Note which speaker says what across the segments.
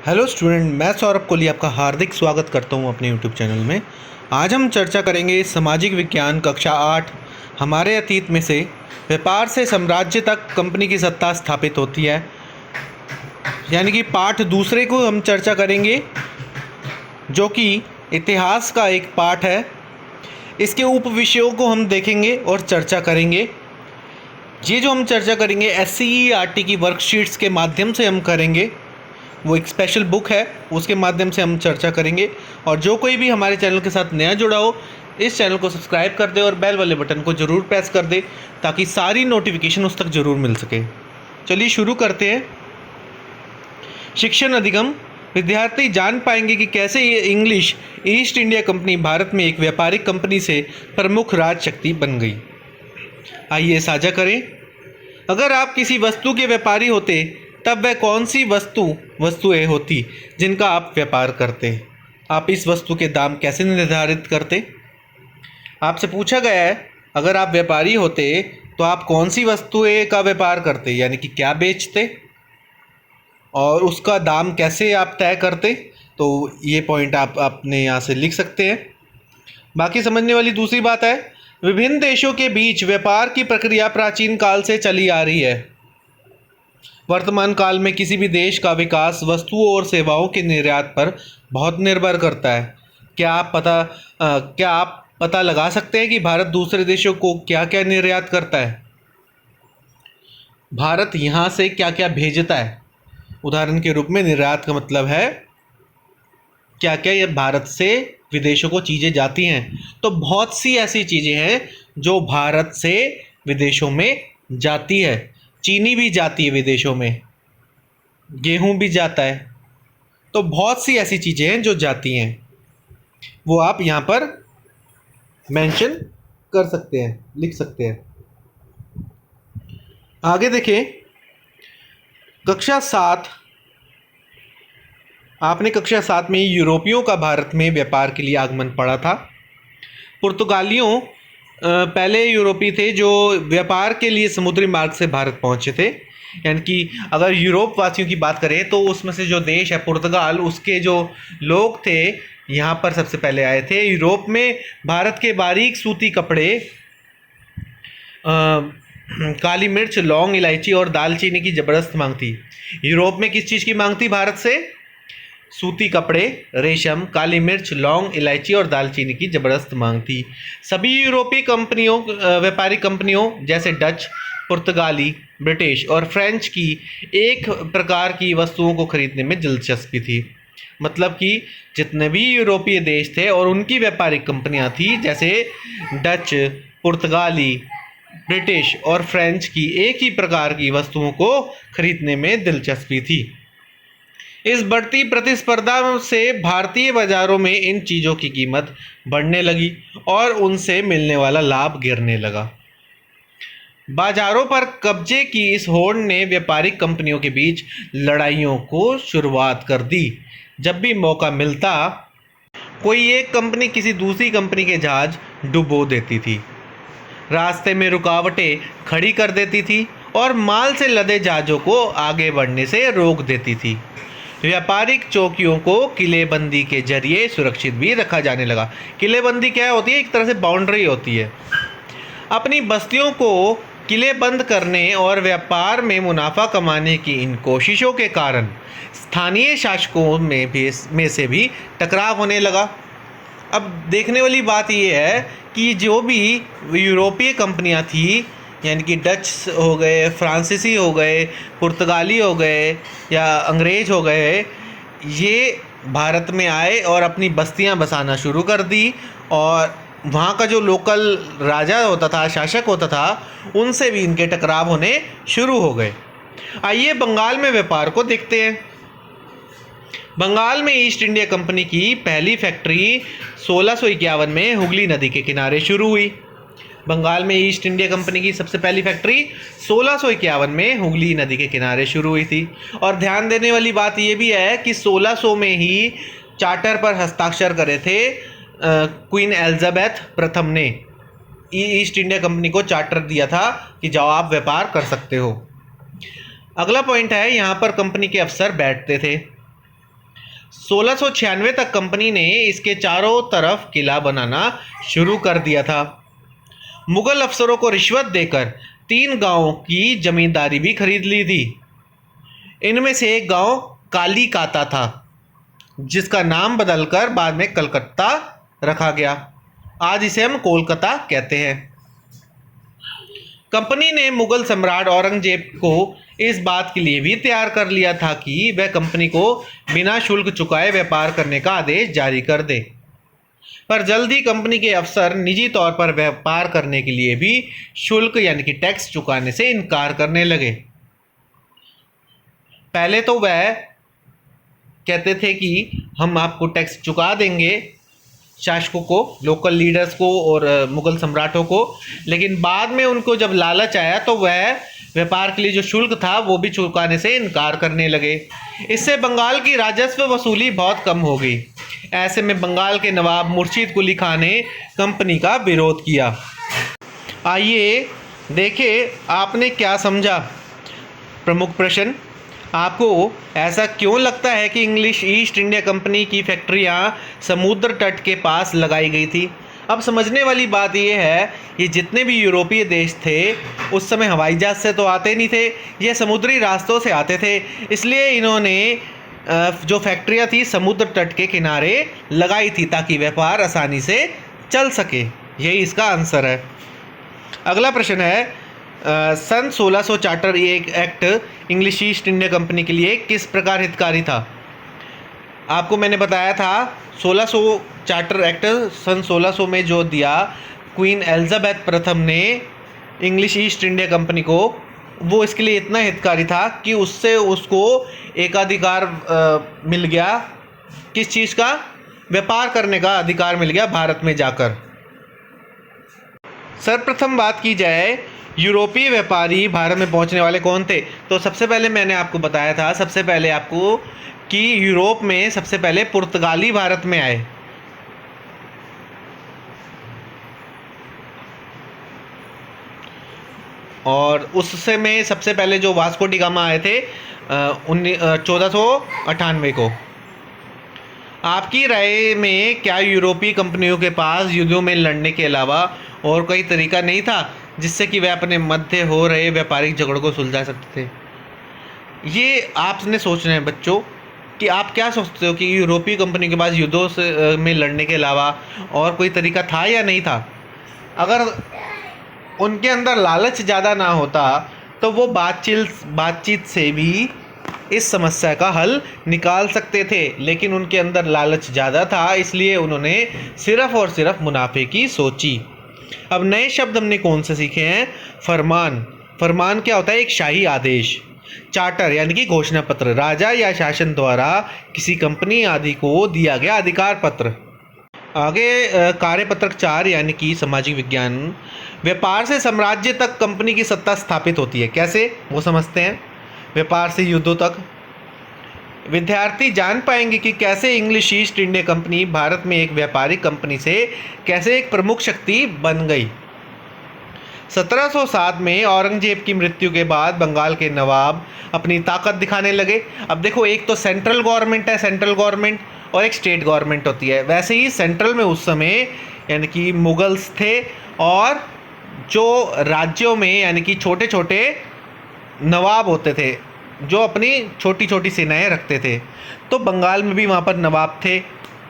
Speaker 1: Hello student, मैं सौरभ कोहली आपका हार्दिक स्वागत करता हूं अपने यूट्यूब चैनल में। आज हम चर्चा करेंगे सामाजिक विज्ञान कक्षा 8 हमारे अतीत में से व्यापार से साम्राज्य तक कंपनी की सत्ता स्थापित होती है, यानी कि पाठ दूसरे को हम चर्चा करेंगे जो कि इतिहास का एक पाठ है। इसके उप विषयों को हम देखेंगे और चर्चा करेंगे। ये जो हम चर्चा करेंगे SCERT की वर्कशीट्स के माध्यम से हम करेंगे। वो एक स्पेशल बुक है, उसके माध्यम से हम चर्चा करेंगे। और जो कोई भी हमारे चैनल के साथ नया जुड़ा हो, इस चैनल को सब्सक्राइब कर दे और बेल वाले बटन को ज़रूर प्रेस कर दे ताकि सारी नोटिफिकेशन उस तक ज़रूर मिल सके। चलिए शुरू करते हैं। शिक्षण अधिगम। विद्यार्थी जान पाएंगे कि कैसे ये English east India company Bharat में एक व्यापारिक कंपनी से प्रमुख राज शक्ति बन गई। आइए साझा करें। अगर आप किसी वस्तु के व्यापारी होते तब वह कौन सी वस्तुएं होती जिनका आप व्यापार करते? आप इस वस्तु के दाम कैसे निर्धारित करते? आपसे पूछा गया है, अगर आप व्यापारी होते तो आप कौन सी वस्तुएं का व्यापार करते, यानी कि क्या बेचते और उसका दाम कैसे आप तय करते। तो ये पॉइंट आप अपने यहाँ से लिख सकते हैं। बाकी समझने वाली दूसरी बात है, विभिन्न देशों के बीच व्यापार की प्रक्रिया प्राचीन काल से चली आ रही है। वर्तमान काल में किसी भी देश का विकास वस्तुओं और सेवाओं के निर्यात पर बहुत निर्भर करता है। क्या आप पता लगा सकते हैं कि भारत दूसरे देशों को क्या क्या निर्यात करता है? भारत यहाँ से क्या क्या भेजता है? उदाहरण के रूप में निर्यात का मतलब है क्या क्या ये भारत से विदेशों को चीज़ें जाती हैं। तो बहुत सी ऐसी चीज़ें हैं जो भारत से विदेशों में जाती है। चीनी भी जाती है विदेशों में, गेहूं भी जाता है। तो बहुत सी ऐसी चीज़ें हैं जो जाती हैं, वो आप यहाँ पर मेंशन कर सकते हैं, लिख सकते हैं। आगे देखें, कक्षा 7। आपने कक्षा 7 में यूरोपियों का भारत में व्यापार के लिए आगमन पढ़ा था। पुर्तगालियों पहले यूरोपी थे जो व्यापार के लिए समुद्री मार्ग से भारत पहुंचे थे। यानी कि अगर यूरोप वासियों की बात करें तो उसमें से जो देश है पुर्तगाल, उसके जो लोग थे यहाँ पर सबसे पहले आए थे। यूरोप में भारत के बारीक सूती कपड़े, काली मिर्च, लौंग, इलायची और दालचीनी की ज़बरदस्त मांग थी। यूरोप में किस चीज़ की मांग थी भारत से? सूती कपड़े, रेशम, काली मिर्च, लौंग, इलायची और दालचीनी की ज़बरदस्त मांग थी। सभी यूरोपीय कंपनियों, व्यापारिक कंपनियों जैसे डच, पुर्तगाली, ब्रिटिश और फ्रेंच की एक प्रकार की वस्तुओं को खरीदने में दिलचस्पी थी। मतलब कि जितने भी यूरोपीय देश थे और उनकी व्यापारिक कंपनियां थी, जैसे डच, पुर्तगाली, ब्रिटिश और फ्रेंच की एक ही प्रकार की वस्तुओं को खरीदने में दिलचस्पी थी। इस बढ़ती प्रतिस्पर्धा से भारतीय बाजारों में इन चीज़ों की कीमत बढ़ने लगी और उनसे मिलने वाला लाभ गिरने लगा। बाजारों पर कब्जे की इस होड़ ने व्यापारिक कंपनियों के बीच लड़ाइयों को शुरुआत कर दी। जब भी मौका मिलता, कोई एक कंपनी किसी दूसरी कंपनी के जहाज डुबो देती थी, रास्ते में रुकावटें खड़ी कर देती थी और माल से लदे जहाज़ों को आगे बढ़ने से रोक देती थी। व्यापारिक चौकियों को किलेबंदी के जरिए सुरक्षित भी रखा जाने लगा। किलेबंदी क्या होती है? एक तरह से बाउंड्री होती है। अपनी बस्तियों को किलेबंद करने और व्यापार में मुनाफा कमाने की इन कोशिशों के कारण स्थानीय शासकों में से भी टकराव होने लगा। अब देखने वाली बात यह है कि जो भी यूरोपीय कंपनियां थी, यानी कि डच हो गए, फ्रांसीसी हो गए, पुर्तगाली हो गए या अंग्रेज हो गए, ये भारत में आए और अपनी बस्तियां बसाना शुरू कर दी और वहाँ का जो लोकल राजा होता था, शासक होता था, उनसे भी इनके टकराव होने शुरू हो गए। आइए बंगाल में व्यापार को देखते हैं। बंगाल में ईस्ट इंडिया कंपनी की पहली फैक्ट्री 1651 में हुगली नदी के किनारे शुरू हुई। बंगाल में ईस्ट इंडिया कंपनी की सबसे पहली फैक्ट्री 1651 में हुगली नदी के किनारे शुरू हुई थी। और ध्यान देने वाली बात यह भी है कि 1600 में ही चार्टर पर हस्ताक्षर करे थे क्वीन एलिजाबेथ प्रथम ने। ईस्ट इंडिया कंपनी को चार्टर दिया था कि जाओ आप व्यापार कर सकते हो। अगला पॉइंट है, यहाँ पर कंपनी के अफसर बैठते थे। 1696 तक कंपनी ने इसके चारों तरफ किला बनाना शुरू कर दिया था। मुगल अफसरों को रिश्वत देकर 3 गांवों की जमींदारी भी खरीद ली थी। इनमें से एक गांव कालीकाता था, जिसका नाम बदलकर बाद में कलकत्ता रखा गया। आज इसे हम कोलकाता कहते हैं। कंपनी ने मुगल सम्राट औरंगजेब को इस बात के लिए भी तैयार कर लिया था कि वह कंपनी को बिना शुल्क चुकाए व्यापार करने का आदेश जारी कर दे। पर जल्द ही कंपनी के अफसर निजी तौर पर व्यापार करने के लिए भी शुल्क यानी कि टैक्स चुकाने से इनकार करने लगे। पहले तो वह कहते थे कि हम आपको टैक्स चुका देंगे, शासकों को, लोकल लीडर्स को और मुगल सम्राटों को, लेकिन बाद में उनको जब लालच आया तो वह व्यापार के लिए जो शुल्क था वो भी चुकाने से इनकार करने लगे। इससे बंगाल की राजस्व वसूली बहुत कम हो गई। ऐसे में बंगाल के नवाब मुर्शीद कुली खान ने कंपनी का विरोध किया। आइए देखें आपने क्या समझा। प्रमुख प्रश्न, आपको ऐसा क्यों लगता है कि इंग्लिश ईस्ट इंडिया कंपनी की फैक्ट्रियां समुद्र तट के पास लगाई गई थी? अब समझने वाली बात यह है, ये जितने भी यूरोपीय देश थे उस समय हवाई जहाज़ से तो आते नहीं थे, ये समुद्री रास्तों से आते थे। इसलिए इन्होंने जो फैक्ट्रियां थी समुद्र तट के किनारे लगाई थी ताकि व्यापार आसानी से चल सके। यही इसका आंसर है। अगला प्रश्न है, सन 1600 charter act English east India company के लिए किस प्रकार हितकारी था? आपको मैंने बताया था 1600 चार्टर एक्ट सन 1600 में जो दिया क्वीन एलिजाबेथ प्रथम ने इंग्लिश ईस्ट इंडिया कंपनी को, वो इसके लिए इतना हितकारी था कि उससे उसको एकाधिकार मिल गया। किस चीज़ का? व्यापार करने का अधिकार मिल गया भारत में जाकर। सर्वप्रथम बात की जाए यूरोपीय व्यापारी भारत में पहुंचने वाले कौन थे, तो सबसे पहले मैंने आपको बताया था सबसे पहले आपको कि यूरोप में सबसे पहले पुर्तगाली भारत में आए। और उससे में सबसे पहले जो वास्को डी गामा आए थे 1498 को। आपकी राय में क्या यूरोपीय कंपनियों के पास युद्धों में लड़ने के अलावा और कोई तरीका नहीं था जिससे कि वे अपने मध्य हो रहे व्यापारिक झगड़ों को सुलझा सकते थे? ये आपने सोचना है बच्चों कि आप क्या सोचते हो कि यूरोपीय कंपनी के पास युद्धों से में लड़ने के अलावा और कोई तरीका था या नहीं था? अगर उनके अंदर लालच ज़्यादा ना होता तो वो बातचीत से भी इस समस्या का हल निकाल सकते थे, लेकिन उनके अंदर लालच ज़्यादा था, इसलिए उन्होंने सिर्फ और सिर्फ मुनाफे की सोची। अब नए शब्द हमने कौन से सीखे हैं? फरमान। फरमान क्या होता है? एक शाही आदेश। चार्टर यानी कि घोषणा पत्र, राजा या शासन द्वारा किसी कंपनी आदि को दिया गया अधिकार पत्र। आगे कार्यपत्रक 4 यानी कि सामाजिक विज्ञान। व्यापार से साम्राज्य तक कंपनी की सत्ता स्थापित होती है। कैसे? वो समझते हैं। व्यापार से युद्धों तक। विद्यार्थी जान पाएंगे कि कैसे English east India company Bharat में एक व्यापारिक कंपनी से कैसे एक प्रमुख शक्ति बन गई। 1707 में औरंगजेब की मृत्यु के बाद बंगाल के नवाब अपनी ताकत दिखाने लगे। अब देखो, एक तो सेंट्रल गवर्नमेंट है, सेंट्रल गवर्नमेंट, और एक स्टेट गवर्नमेंट होती है। वैसे ही सेंट्रल में उस समय यानी कि मुगल्स थे, और जो राज्यों में यानी कि छोटे छोटे नवाब होते थे जो अपनी छोटी छोटी सेनाएं रखते थे। तो बंगाल में भी वहाँ पर नवाब थे,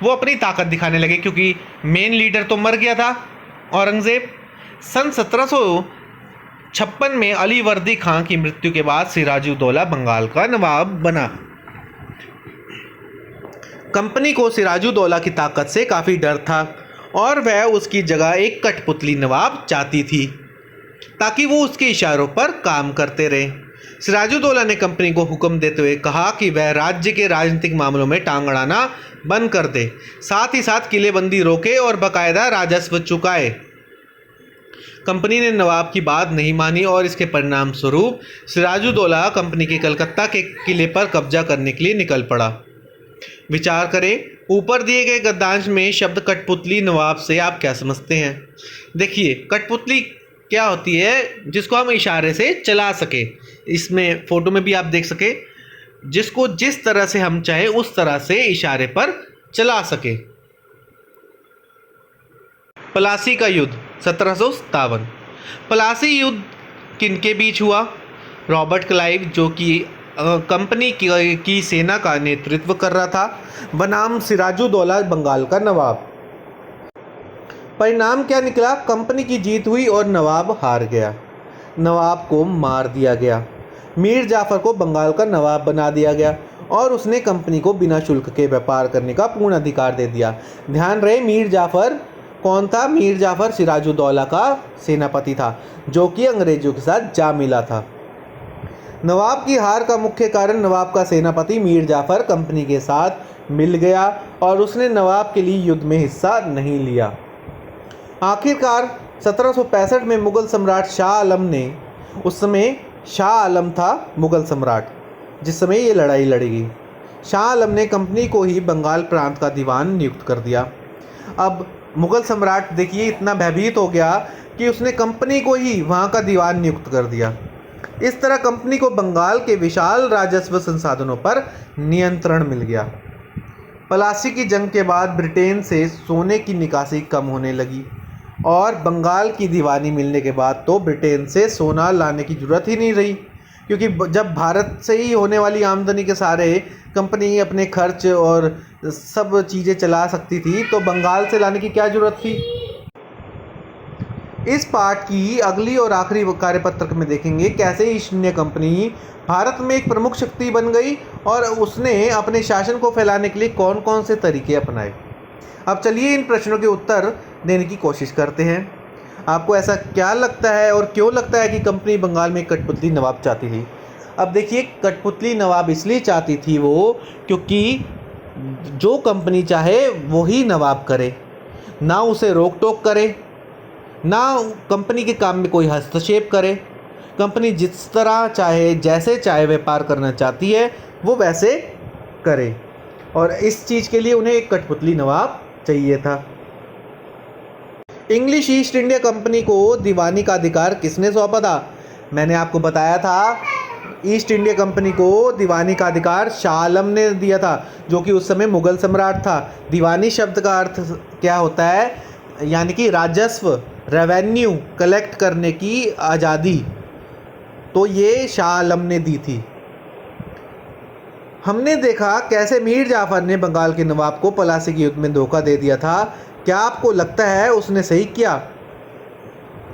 Speaker 1: वो अपनी ताकत दिखाने लगे क्योंकि मेन लीडर तो मर गया था औरंगज़ेब। सन 1756 में अली वर्दी खां की मृत्यु के बाद सिराजुद्दौला बंगाल का नवाब बना। कंपनी को सिराजुद्दौला की ताकत से काफ़ी डर था और वह उसकी जगह एक कठपुतली नवाब चाहती थी ताकि वो उसके इशारों पर काम करते रहे। सिराजुद्दौला ने कंपनी को हुक्म देते हुए कहा कि वह राज्य के राजनीतिक मामलों में टांग अड़ाना बंद कर दे, साथ ही साथ किलेबंदी रोके और बाकायदा राजस्व चुकाए। कंपनी ने नवाब की बात नहीं मानी और इसके परिणाम स्वरूप सिराजुद्दौला कंपनी के कलकत्ता के किले पर कब्जा करने के लिए निकल पड़ा। विचार करें, ऊपर दिए गए गद्यांश में शब्द कठपुतली नवाब से आप क्या समझते हैं? देखिए, कठपुतली क्या होती है? जिसको हम इशारे से चला सके। इसमें फ़ोटो में भी आप देख सके जिसको जिस तरह से हम चाहे उस तरह से इशारे पर चला सके। प्लासी का युद्ध 1757। प्लासी युद्ध किनके बीच हुआ? रॉबर्ट क्लाइव, जो कि कंपनी की सेना का नेतृत्व कर रहा था, बनाम सिराजुद्दौला बंगाल का नवाब। परिणाम क्या निकला? कंपनी की जीत हुई और नवाब हार गया। नवाब को मार दिया गया। मीर जाफ़र को बंगाल का नवाब बना दिया गया और उसने कंपनी को बिना शुल्क के व्यापार करने का पूर्ण अधिकार दे दिया। ध्यान रहे, मीर जाफ़र कौन था? मीर जाफ़र सिराजुद्दौला का सेनापति था, जो कि अंग्रेजों के साथ जा मिला था। नवाब की हार का मुख्य कारण नवाब का सेनापति मीर जाफ़र कंपनी के साथ मिल गया और उसने नवाब के लिए युद्ध में हिस्सा नहीं लिया। आखिरकार 1765 में मुग़ल सम्राट शाह आलम ने, उस समय शाह आलम था मुग़ल सम्राट जिस समय ये लड़ाई लड़ी गई, शाह आलम ने कंपनी को ही बंगाल प्रांत का दीवान नियुक्त कर दिया। अब मुग़ल सम्राट देखिए इतना भयभीत हो गया कि उसने कंपनी को ही वहाँ का दीवान नियुक्त कर दिया। इस तरह कंपनी को बंगाल के विशाल राजस्व संसाधनों पर नियंत्रण मिल गया। प्लासी की जंग के बाद ब्रिटेन से सोने की निकासी कम होने लगी और बंगाल की दीवानी मिलने के बाद तो ब्रिटेन से सोना लाने की ज़रूरत ही नहीं रही, क्योंकि जब भारत से ही होने वाली आमदनी के सारे कंपनी अपने खर्च और सब चीज़ें चला सकती थी, तो बंगाल से लाने की क्या ज़रूरत थी। इस पाठ की अगली और आखिरी कार्यपत्रक में देखेंगे कैसे ईस्ट इंडिया कंपनी भारत में एक प्रमुख शक्ति बन गई और उसने अपने शासन को फैलाने के लिए कौन कौन से तरीके अपनाए। अब चलिए इन प्रश्नों के उत्तर देने की कोशिश करते हैं। आपको ऐसा क्या लगता है और क्यों लगता है कि कंपनी बंगाल में कठपुतली नवाब चाहती थी? अब देखिए, कठपुतली नवाब इसलिए चाहती थी वो, क्योंकि जो कंपनी चाहे वही नवाब करे, ना उसे रोक टोक करे, ना कंपनी के काम में कोई हस्तक्षेप करे। कंपनी जिस तरह चाहे जैसे चाहे व्यापार करना चाहती है वो वैसे करे, और इस चीज़ के लिए उन्हें एक कठपुतली नवाब चाहिए था। इंग्लिश ईस्ट इंडिया कंपनी को दीवानी का अधिकार किसने सौंपा था? मैंने आपको बताया था, ईस्ट इंडिया कंपनी को दीवानी का अधिकार शाह आलम ने दिया था, जो कि उस समय मुग़ल सम्राट था। दीवानी शब्द का अर्थ क्या होता है? यानी कि राजस्व, रेवेन्यू कलेक्ट करने की आज़ादी, तो ये शाह आलम ने दी थी। हमने देखा कैसे मीर जाफ़र ने बंगाल के नवाब को प्लासी के युद्ध में धोखा दे दिया था। क्या आपको लगता है उसने सही किया?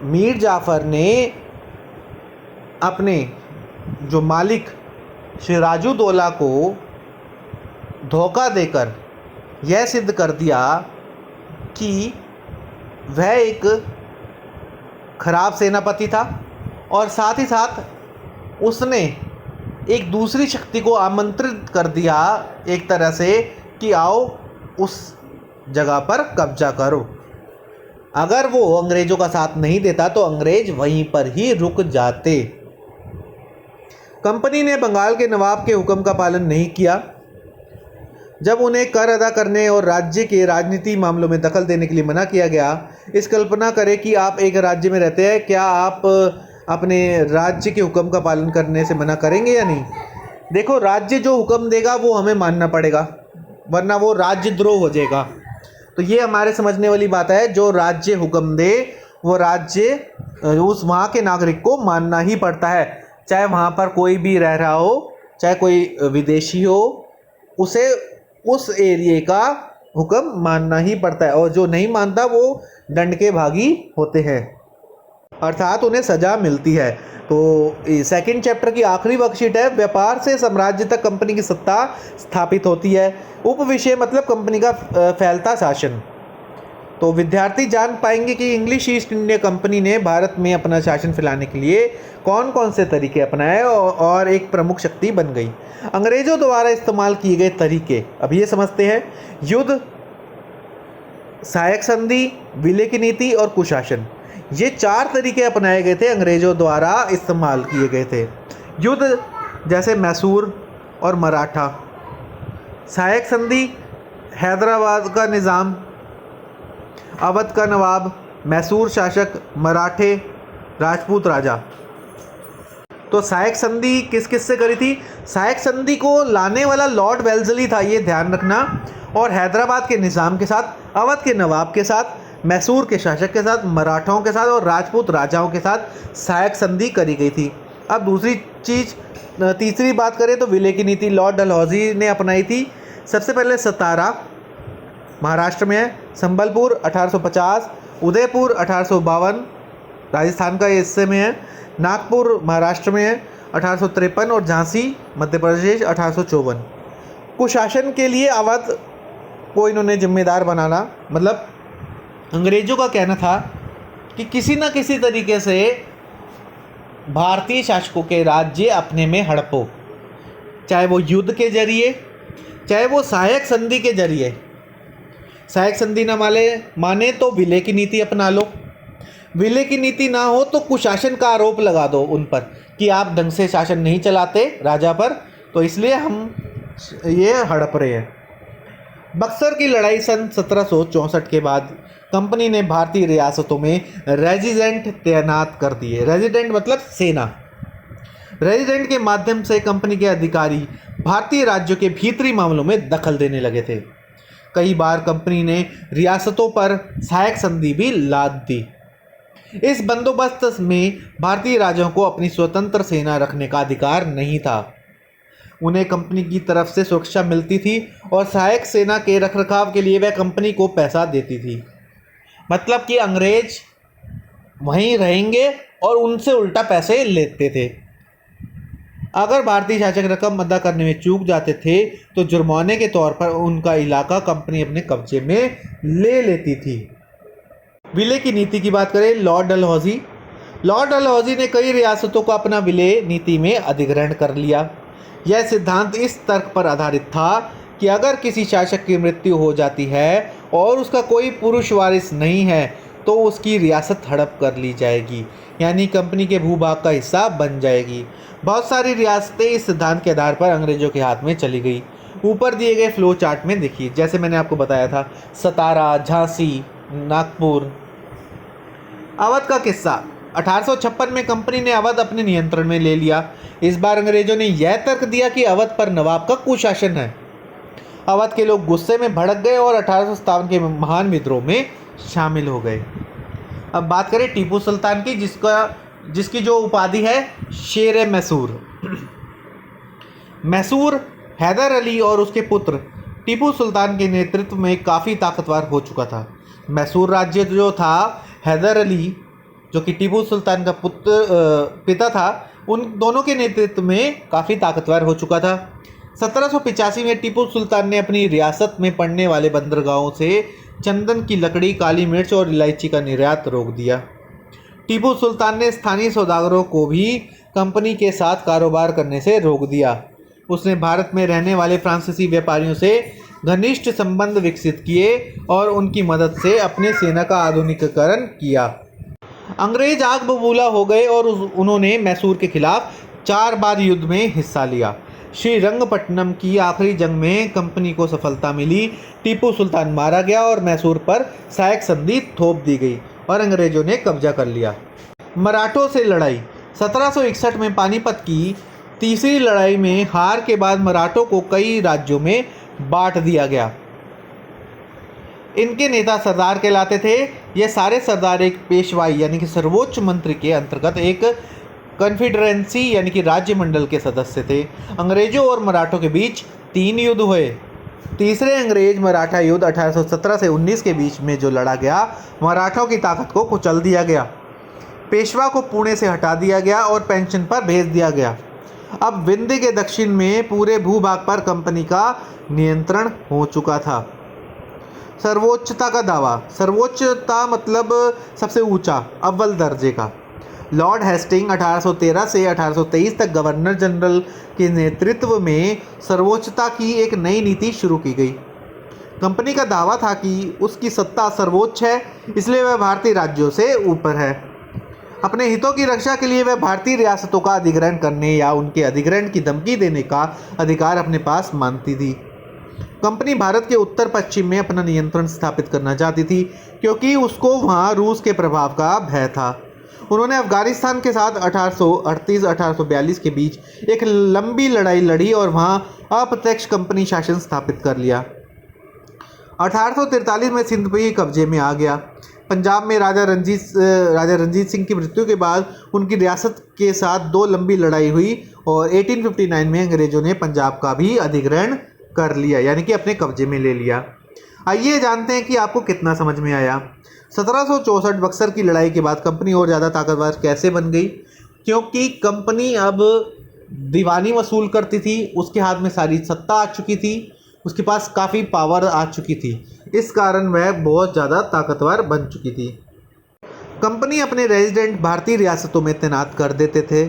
Speaker 1: मीर जाफ़र ने अपने जो मालिक सिराजुद्दौला को धोखा देकर यह सिद्ध कर दिया कि वह एक खराब सेनापति था, और साथ ही साथ उसने एक दूसरी शक्ति को आमंत्रित कर दिया एक तरह से कि आओ उस जगह पर कब्जा करो। अगर वो अंग्रेज़ों का साथ नहीं देता तो अंग्रेज वहीं पर ही रुक जाते। कंपनी ने बंगाल के नवाब के हुक्म का पालन नहीं किया। जब उन्हें कर अदा करने और राज्य के राजनीति मामलों में दखल देने के लिए मना किया गया, इस कल्पना करें कि आप एक राज्य में रहते हैं, क्या आप अपने राज्य के हुक्म का पालन करने से मना करेंगे या नहीं? देखो, राज्य जो हुक्म देगा वो हमें मानना पड़ेगा, वरना वो राज्य द्रोह हो जाएगा। तो ये हमारे समझने वाली बात है, जो राज्य हुक्म दे वो राज्य उस वहाँ के नागरिक को मानना ही पड़ता है, चाहे वहाँ पर कोई भी रह रहा हो, चाहे कोई विदेशी हो, उसे उस एरिया का हुक्म मानना ही पड़ता है, और जो नहीं मानता वो दंड के भागी होते हैं, अर्थात उन्हें सज़ा मिलती है। तो सेकंड चैप्टर की आखिरी वर्कशीट है, व्यापार से साम्राज्य तक कंपनी की सत्ता स्थापित होती है। उप विषय मतलब कंपनी का फैलता शासन। तो विद्यार्थी जान पाएंगे कि इंग्लिश ईस्ट इंडिया कंपनी ने भारत में अपना शासन फैलाने के लिए कौन कौन से तरीके अपनाए और एक प्रमुख शक्ति बन गई। अंग्रेज़ों द्वारा इस्तेमाल किए गए तरीके अब ये समझते हैं। युद्ध, सहायक संधि, विलय की नीति और कुशासन, ये 4 तरीके अपनाए गए थे, अंग्रेज़ों द्वारा इस्तेमाल किए गए थे। युद्ध जैसे मैसूर और मराठा, सहायक संधि हैदराबाद का निज़ाम, अवध का नवाब, मैसूर शासक, मराठे, राजपूत राजा। तो सहायक संधि किस किस से करी थी? सहायक संधि को लाने वाला लॉर्ड वेल्जली था, ये ध्यान रखना। और हैदराबाद के निज़ाम के साथ, अवध के नवाब के साथ, मैसूर के शासक के साथ, मराठाओं के साथ और राजपूत राजाओं के साथ सहायक संधि करी गई थी। अब दूसरी चीज़, तीसरी बात करें तो विलय की नीति लॉर्ड डलहौजी ने अपनाई थी। सबसे पहले सतारा महाराष्ट्र में है, संबलपुर 1850, उदयपुर 1852 राजस्थान का हिस्से में है, नागपुर महाराष्ट्र में है 1853 और झांसी मध्य प्रदेश 1854। कुशासन के लिए अवध को इन्होंने जिम्मेदार बनाना, मतलब अंग्रेज़ों का कहना था कि किसी न किसी तरीके से भारतीय शासकों के राज्य अपने में हड़पो, चाहे वो युद्ध के जरिए, चाहे वो सहायक संधि के जरिए। सहायक संधि न माने तो विलय की नीति अपना लो, विलय की नीति ना हो तो कुशासन का आरोप लगा दो उन पर कि आप ढंग से शासन नहीं चलाते राजा पर, तो इसलिए हम ये हड़प रहे हैं। बक्सर की लड़ाई सन 1764 के बाद कंपनी ने भारतीय रियासतों में रेजिडेंट तैनात कर दिए। रेजिडेंट मतलब सेना। रेजिडेंट के माध्यम से कंपनी के अधिकारी भारतीय राज्यों के भीतरी मामलों में दखल देने लगे थे। कई बार कंपनी ने रियासतों पर सहायक संधि भी लाद दी। इस बंदोबस्त में भारतीय राजाओं को अपनी स्वतंत्र सेना रखने का अधिकार नहीं था। उन्हें कंपनी की तरफ से सुरक्षा मिलती थी और सहायक सेना के रखरखाव के लिए वह कंपनी को पैसा देती थी। मतलब कि अंग्रेज वहीं रहेंगे और उनसे उल्टा पैसे लेते थे। अगर भारतीय शासक रकम अदा करने में चूक जाते थे तो जुर्माने के तौर पर उनका इलाका कंपनी अपने कब्जे में ले लेती थी। विलय की नीति की बात करें, लॉर्ड डलहौजी ने कई रियासतों को अपना विलय नीति में अधिग्रहण कर लिया। यह सिद्धांत इस तर्क पर आधारित था कि अगर किसी शासक की मृत्यु हो जाती है और उसका कोई पुरुष वारिस नहीं है तो उसकी रियासत हड़प कर ली जाएगी, यानी कंपनी के भूभाग का हिस्सा बन जाएगी। बहुत सारी रियासतें इस सिद्धांत के आधार पर अंग्रेजों के हाथ में चली गई। ऊपर दिए गए फ्लो चार्ट में देखिए, जैसे मैंने आपको बताया था, सतारा, झांसी, नागपुर। अवध का किस्सा, 1856 में कंपनी ने अवध अपने नियंत्रण में ले लिया। इस बार अंग्रेजों ने यह तर्क दिया कि अवध पर नवाब का कुशासन है। अवध के लोग गुस्से में भड़क गए और 1857 के महान विद्रोह में शामिल हो गए। अब बात करें टीपू सुल्तान की, जिसकी जो उपाधि है शेर मैसूर। मैसूर हैदर अली और उसके पुत्र टीपू सुल्तान के नेतृत्व में काफ़ी ताकतवर हो चुका था। मैसूर राज्य जो था, हैदर अली जो कि टीपू सुल्तान का पिता था, उन दोनों के नेतृत्व में काफ़ी ताकतवर हो चुका था। 1785 में टीपू सुल्तान ने अपनी रियासत में पड़ने वाले बंदरगाहों से चंदन की लकड़ी, काली मिर्च और इलायची का निर्यात रोक दिया। टीपू सुल्तान ने स्थानीय सौदागरों को भी कंपनी के साथ कारोबार करने से रोक दिया। उसने भारत में रहने वाले फ्रांसीसी व्यापारियों से घनिष्ठ संबंध विकसित किए और उनकी मदद से अपने सेना का आधुनिकीकरण किया। अंग्रेज आग बबूला हो गए और उन्होंने मैसूर के खिलाफ 4 बार युद्ध में हिस्सा लिया। श्रीरंगपट्टनम की आखिरी जंग में कंपनी को सफलता मिली। टीपू सुल्तान मारा गया और मैसूर पर सहायक संधि थोप दी गई और अंग्रेजों ने कब्जा कर लिया। मराठों से लड़ाई, 1761 में पानीपत की तीसरी लड़ाई में हार के बाद मराठों को कई राज्यों में बांट दिया गया। इनके नेता सरदार कहलाते थे। ये सारे सरदार एक पेशवाई यानी कि सर्वोच्च मंत्री के अंतर्गत एक कॉन्फेडरेंसी यानी कि राज्य मंडल के सदस्य थे। अंग्रेजों और मराठों के बीच 3 युद्ध हुए। तीसरे अंग्रेज मराठा युद्ध 1817 से 19 के बीच में जो लड़ा गया, मराठों की ताकत को कुचल दिया गया। पेशवा को पुणे से हटा दिया गया और पेंशन पर भेज दिया गया। अब विंध्य के दक्षिण में पूरे भूभाग पर कंपनी का नियंत्रण हो चुका था। सर्वोच्चता का दावा, सर्वोच्चता मतलब सबसे ऊंचा, अव्वल दर्जे का। लॉर्ड हेस्टिंग 1813 से 1823 तक गवर्नर जनरल के नेतृत्व में सर्वोच्चता की एक नई नीति शुरू की गई। कंपनी का दावा था कि उसकी सत्ता सर्वोच्च है, इसलिए वह भारतीय राज्यों से ऊपर है। अपने हितों की रक्षा के लिए वह भारतीय रियासतों का अधिग्रहण करने या उनके अधिग्रहण की धमकी देने का अधिकार अपने पास मानती थी। कंपनी भारत के उत्तर पश्चिम में अपना नियंत्रण स्थापित करना चाहती थी, क्योंकि उसको वहाँ रूस के प्रभाव का भय था। उन्होंने अफगानिस्तान के साथ 1838-1842 के बीच एक लंबी लड़ाई लड़ी और वहां अप्रत्यक्ष कंपनी शासन स्थापित कर लिया। 1843 में सिंध भी कब्जे में आ गया। पंजाब में राजा रंजीत सिंह की मृत्यु के बाद उनकी रियासत के साथ 2 लंबी लड़ाई हुई और 1859 में अंग्रेज़ों ने पंजाब का भी अधिग्रहण कर लिया, यानी कि अपने कब्जे में ले लिया। आइए जानते हैं कि आपको कितना समझ में आया। 1764 बक्सर की लड़ाई के बाद कंपनी और ज़्यादा ताकतवर कैसे बन गई? क्योंकि कंपनी अब दीवानी वसूल करती थी, उसके हाथ में सारी सत्ता आ चुकी थी, उसके पास काफ़ी पावर आ चुकी थी, इस कारण वह बहुत ज़्यादा ताकतवर बन चुकी थी। कंपनी अपने रेजिडेंट भारतीय रियासतों में तैनात कर देते थे।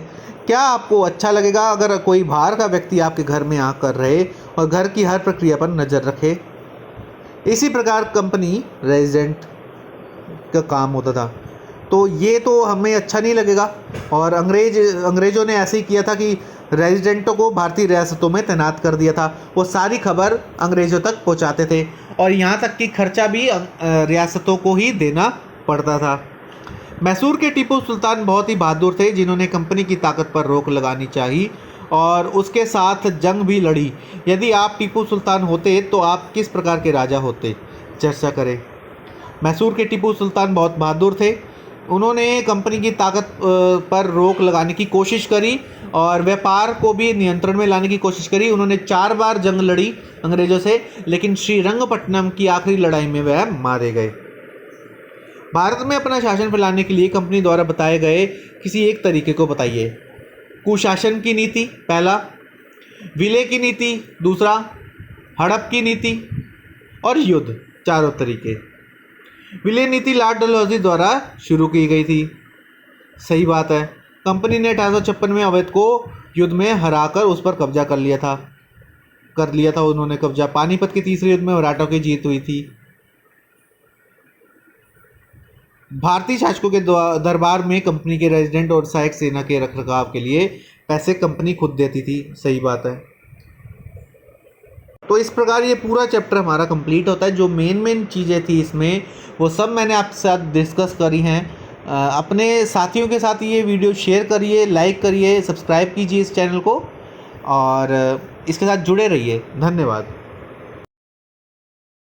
Speaker 1: क्या आपको अच्छा लगेगा अगर कोई बाहर का व्यक्ति आपके घर में आकर रहे और घर की हर प्रक्रिया पर नज़र रखे? इसी प्रकार कंपनी रेजिडेंट का काम होता था। तो ये तो हमें अच्छा नहीं लगेगा और अंग्रेज़ों ने ऐसे ही किया था कि रेजिडेंटों को भारतीय रियासतों में तैनात कर दिया था। वो सारी खबर अंग्रेज़ों तक पहुंचाते थे और यहाँ तक कि खर्चा भी रियासतों को ही देना पड़ता था। मैसूर के टीपू सुल्तान बहुत ही बहादुर थे, जिन्होंने कंपनी की ताकत पर रोक लगानी चाहिए और उसके साथ जंग भी लड़ी। यदि आप टीपू सुल्तान होते तो आप किस प्रकार के राजा होते? चर्चा करें। मैसूर के टीपू सुल्तान बहुत बहादुर थे। उन्होंने कंपनी की ताकत पर रोक लगाने की कोशिश करी और व्यापार को भी नियंत्रण में लाने की कोशिश करी। उन्होंने 4 बार जंग लड़ी अंग्रेज़ों से, लेकिन श्रीरंगपट्टनम की आखिरी लड़ाई में वह मारे गए। भारत में अपना शासन फैलाने के लिए कंपनी द्वारा बताए गए किसी एक तरीके को बताइए। कुशासन की नीति पहला, विलय की नीति दूसरा, हड़प की नीति और युद्ध, चारों तरीके। विलय नीति लॉर्ड डलहौजी द्वारा शुरू की गई थी। सही बात है। कंपनी ने 1856 में अवध को युद्ध में हराकर उस पर कब्जा कर लिया था उन्होंने कब्जा। पानीपत के तीसरे युद्ध में मराठों की जीत हुई थी। भारतीय शासकों के दरबार में कंपनी के रेजिडेंट और सहायक सेना के रखरखाव के लिए पैसे कंपनी खुद देती थी। सही बात है। तो इस प्रकार ये पूरा चैप्टर हमारा कंप्लीट होता है। जो मेन चीज़ें थी इसमें वो सब मैंने आपके साथ डिस्कस करी हैं। अपने साथियों के साथ ये वीडियो शेयर करिए, लाइक करिए, सब्सक्राइब कीजिए इस चैनल को और इसके साथ जुड़े रहिए। धन्यवाद।